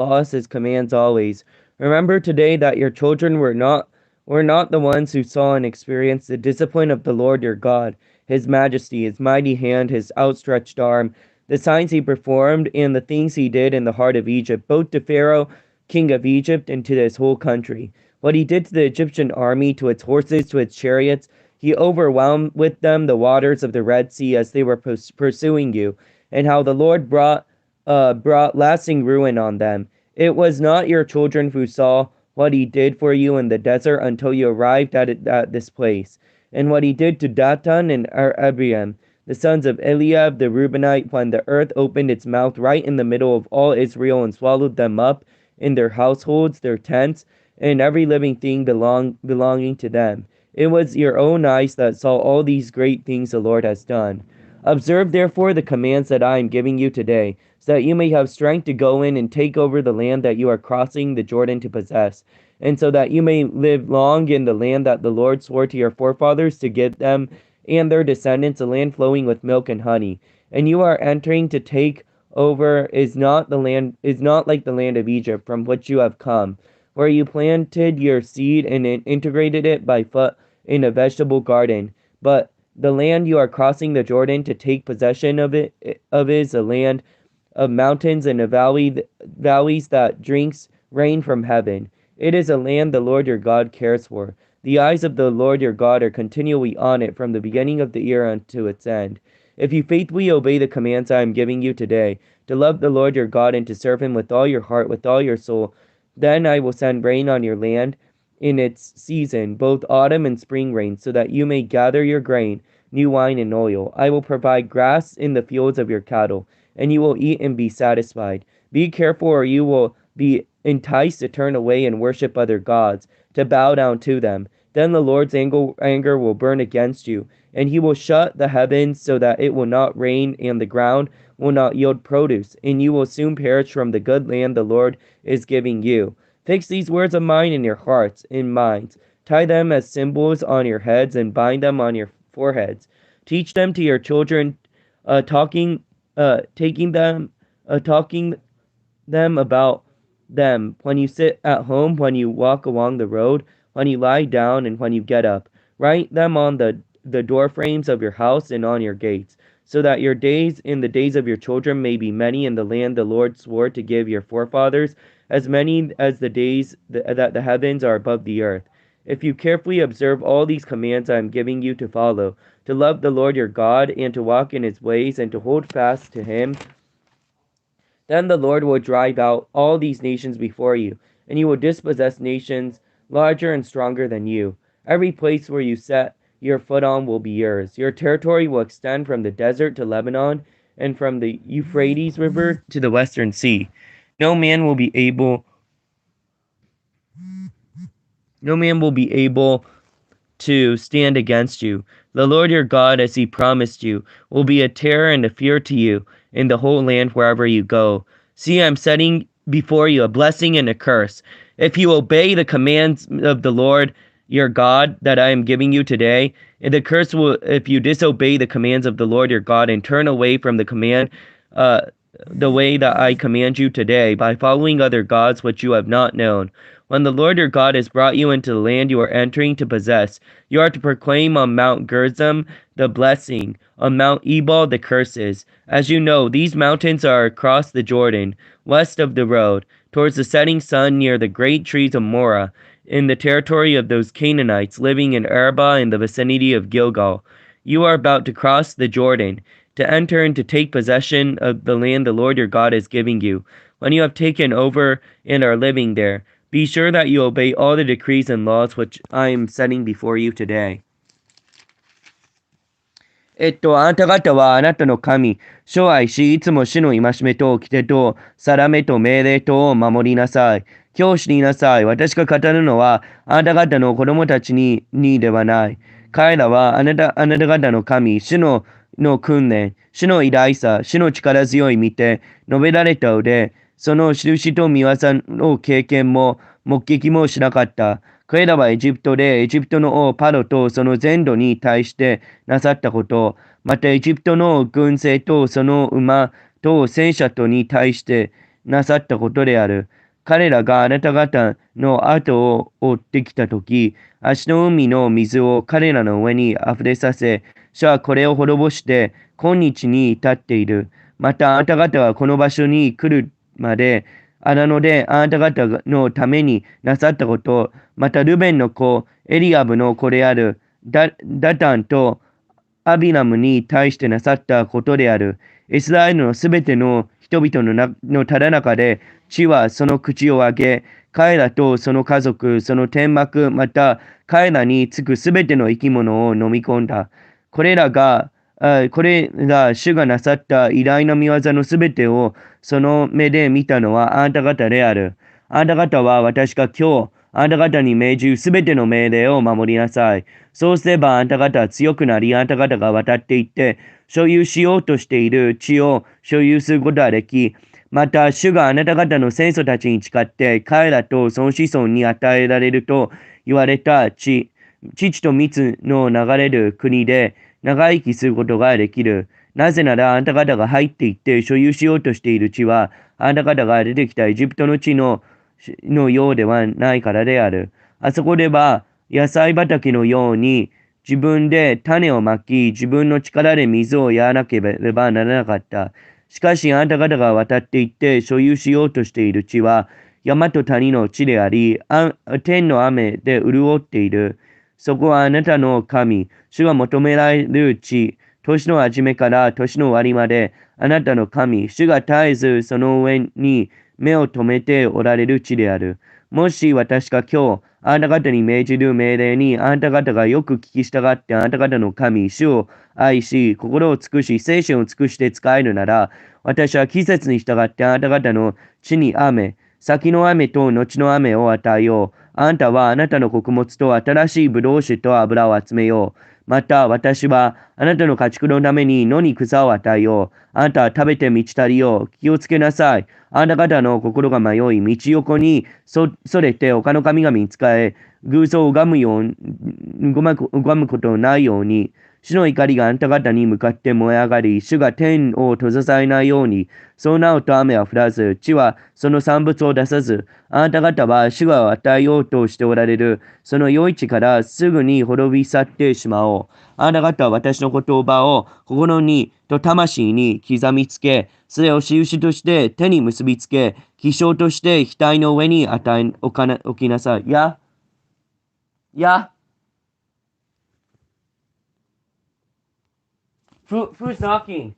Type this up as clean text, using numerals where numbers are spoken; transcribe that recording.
laws, his commands always. Remember today that your children were not the ones who saw and experienced the discipline of the Lord your God, his majesty, his mighty hand, his outstretched arm, the signs he performed, and the things he did in the heart of Egypt, both to Pharaoh, king of Egypt, and to his whole country. What he did to the Egyptian army, to its horses, to its chariots, he overwhelmed with them the waters of the Red Sea as they were pursuing you, and how the Lord brought lasting ruin on them. It was not your children who saw what he did for you in the desert until you arrived at this place, and what he did to Dathan and Abiram, the sons of Eliab the Reubenite, when the earth opened its mouth right in the middle of all Israel and swallowed them up in their households, their tents, and every living thing belonging to them. It was your own eyes that saw all these great things the Lord has done. Observe therefore the commands that I am giving you today, so that you may have strength to go in and take over the land that you are crossing the Jordan to possess, and so that you may live long in the land that the Lord swore to your forefathers to give them and their descendants, a land flowing with milk and honey. And you are entering to take over is not like the land of Egypt from which you have come, where you planted your seed and integrated it by foot in a vegetable garden. But the land you are crossing the Jordan to take possession of is a land of mountains and valleys that drinks rain from heaven. It is a land the Lord your God cares for. The eyes of the Lord your God are continually on it from the beginning of the year unto its end. If you faithfully obey the commands I am giving you today, to love the Lord your God and to serve him with all your heart, with all your soul, then I will send rain on your land in its season, both autumn and spring rain, so that you may gather your grain, new wine and oil. I will provide grass in the fields of your cattle, and you will eat and be satisfied. Be careful, or you will be enticed to turn away and worship other gods, to bow down to them. Then the Lord's anger will burn against you, and he will shut the heavens so that it will not rain, and the ground will not yield produce, and you will soon perish from the good land the Lord is giving you. Fix these words of mine in your hearts and minds. Tie them as symbols on your heads and bind them on your foreheads. Teach them to your children, talking them about them when you sit at home, when you walk along the road, when you lie down, and when you get up. Write them on the door frames of your house and on your gates, so that your days and the days of your children may be many in the land the Lord swore to give your forefathers, as many as the days that the heavens are above the earth. If you carefully observe all these commands I am giving you to follow, to love the Lord your God, and to walk in his ways, and to hold fast to him, then the Lord will drive out all these nations before you, and you will dispossess nations larger and stronger than you. Every place where you set your foot on will be yours. Your territory will extend from the desert to Lebanon, and from the Euphrates River to the western sea. No man will be able to stand against you. The Lord your God, as he promised you, will be a terror and a fear to you in the whole land wherever you go. See, I'm setting before you a blessing and a curse. If you obey the commands of the Lord your God that I am giving you today, and the curse will if you disobey the commands of the Lord your God and turn away from the way that I command you today by following other gods which you have not known. When the Lord your God has brought you into the land you are entering to possess, you are to proclaim on Mount Gerizim the blessing, on Mount Ebal the curses. As you know, these mountains are across the Jordan, west of the road, towards the setting sun near the great trees of Morah, in the territory of those Canaanites living in Arabah in the vicinity of Gilgal. You are about to cross the Jordan, to enter and to take possession of the land the Lord your God is giving you. When you have taken over and are living there, be sure that you obey all the decrees and laws which I am setting before you today. あなた方はあなたの神、主を愛し、いつも主の戒めと掟と定めと命令とを守りなさい。今日知りなさい。私が語るのは、あなた方の子供たちにではない。彼らはあなた方の神、主の訓練、主の偉大さ、主の力強い見て、述べられた腕、その印と見業の経験も目撃もしなかった。彼らはエジプトでエジプトの王パロとその全土に対してなさったこと、またエジプトの軍勢とその馬と戦車とに対してなさったことである。彼らがあなた方の後を追ってきたとき、足の海の水を彼らの上に溢れさせ、主はこれを滅ぼして今日に至っている。またあなた方はこの場所に来るまで、荒野であなた方のためになさったこと、またルベンの子、エリアブの子であるダタンとアビラムに対してなさったことである。イスラエルのすべての人々のただ中で、地はその口を上げ、彼らとその家族、その天幕、また彼らにつくすべての生き物を飲み込んだ。これら主がなさった偉大な見業のすべてをその目で見たのはあなた方である。あなた方は私が今日、あなた方に命じるすべての命令を守りなさい。そうすればあなた方は強くなり、あなた方が渡っていって、所有しようとしている地を所有することができ、また主があなた方の先祖たちに誓って、彼らとその子孫に与えられると言われた地、父と蜜の流れる国で長生きすることができる。なぜならあなた方が入っていって所有しようとしている地は、あなた方が出てきたエジプトの地のようではないからである。あそこでは野菜畑のように自分で種をまき、自分の力で水をやらなければならなかった。しかしあなた方が渡っていって所有しようとしている地は、山と谷の地であり、天の雨で潤っている。そこはあなたの神、主が求められる地、年の初めから年の終わりまで、あなたの神、主が絶えずその上に目を留めておられる地である。もし私が今日、あなた方に命じる命令に、あなた方がよく聞き従ってあなた方の神、主を愛し、心を尽くし、精神を尽くして使えるなら、私は季節に従ってあなた方の地に雨、先の雨と後の雨を与えよう。あなたはあなたの穀物と新しいブドウ酒と油を集めよう。また私はあなたの家畜のために野に草を与えよう。あなたは食べて満ち足りよう。気をつけなさい。あなた方の心が迷い、道横にそれて他の神々に仕え、偶像を拝むことのないように、主の怒りがあなた方に向かって燃え上がり、主が天を閉ざされないように、そうなると雨は降らず、地はその産物を出さず、あなた方は主が与えようとしておられる、その余市からすぐに滅び去ってしまおう。あなた方は私の言葉を心にと魂に刻みつけ、それを印として手に結びつけ、記章として額の上に置きなさい。Who's knocking?